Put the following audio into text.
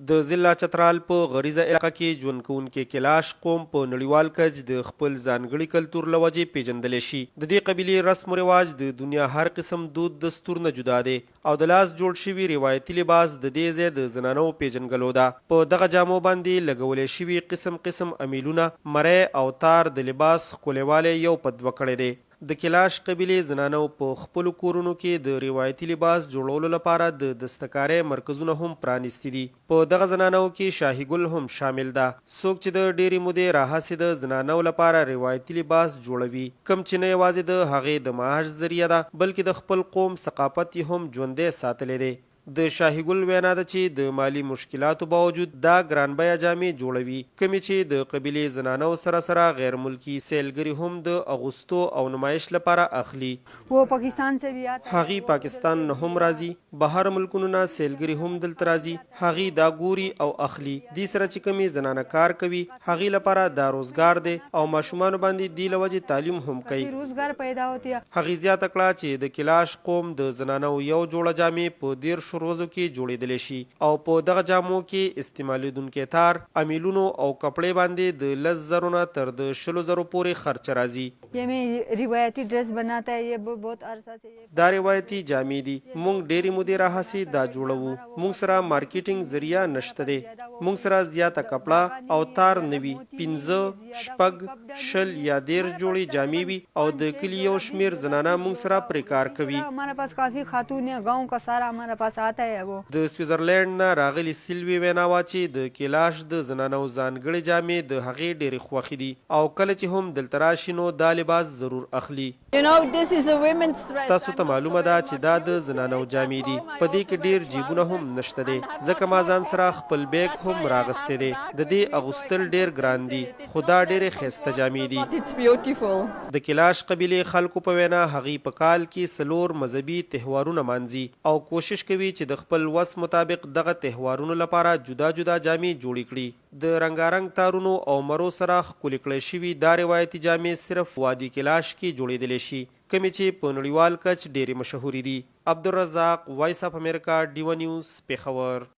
د ضلع چترال په غریزه علاقه کې ژوند کوونکي کلاش قوم په نړیوال کچ د خپل ځانګړي کلتور له وجې پیژندلی شي. د دې قبیلې رسم و رواج د دنیا هر قسم دود دستور نه جدا دی او د لاس جوړ شوي روایتي لباس د دې ځای د زنانو پیژنګلو ده. په دغه جامو باندې لګولی شوي قسم قسم امیلونه، مرۍ او تار د لباس ښکلیوالی یو په دوه کړی دی. د کلاش قبیلې زنانو په خپلو کورونو کې د روایتي لباس جوړولو لپاره د دستکارۍ مرکزونه هم پرانیستي دي. په دغه زنانو کې شاهي ګل هم شامل ده، څوک چې د ډېرې مودې راهیسې د زنانو لپاره روایتي لباس جوړوي، کوم چې نه یوازې د هغې د معاش ذریعه ده بلکې د خپل قوم ثقافت یې هم ژوندی ساتلی دی. د شاهي ګل وینا ده چې د مالی مشکلاتو باوجود دا ګران بیه جامې جوړوي، کومې چې د قبیلې زنانو سره سره غیر ملکی سیلګري هم د اغوستو او نمایش لپاره اخلي. هغې پاکستان نه هم راځي، بهر ملکونو نه سیلګري هم دلته راځي، هغې دا ګوري او اخلي. دې سره چې کومې زنانه کار کوي هغې لپاره دا روزګار دی او ماشومانو باندې دې له وجې تعلیم هم کوي. هغې زیاته کړه چې د کلاش قوم د زنانو یو جوړه جامې په 13 ورځو کې جوړېدلی شي او په دغه جامو کې استعمالیدونکي تار، امیلونو او کپړې باندې د 10,000 نه تر د 20,000 پورې خرچه راځي. دا روایتي جامې دي، موږ ډېرې مودې راهیسې دا جوړوو. موږ سره مارکیټینګ ذریعه نشته دی، موږ سره زیاته کپړه او تار نه وي، 15، 6، 20 یا 13 جوړې جامې وي او د کلي یو شمېر زنانه موږ سره پرې کار کوي. د سویزرلینډ نه راغلي سیلوي وینا وه چې د کلاش د زنانو ځانګړې جامې د هغې ډېرې خوښې دي او کله چې هم دلته راشي نو دا لباس ضرور اخلي. تاسو ته معلومه ده چې دا د زنانو جامې دي، په دې کې ډېر جیبونه هم نشته دی، ځکه ما ځان سره خپل بیگ هم راغستی دی. د دې اغوستل ډېر ګران دي خو دا ډېرې ښایسته جامې دي. د کلاش قبیلې خلکو په وینا هغې په کال کې 4 مذهبي تهوارونه مانځي او کوشش کوي چې د خپل وس مطابق دغه تهوارونو لپاره جدا جدا جامې جوړې کړي. د رنګارنګ تارونو او مرو سره ښکلې کړی شوي دا روایتي جامې صرف وادي کلاش کې جوړېدلی شي، کومې چې په نړیوال کچ ډېرې مشهورې دي. عبدالرزاق، وایس اف امریکا، ډیوه نیوز، پېښور.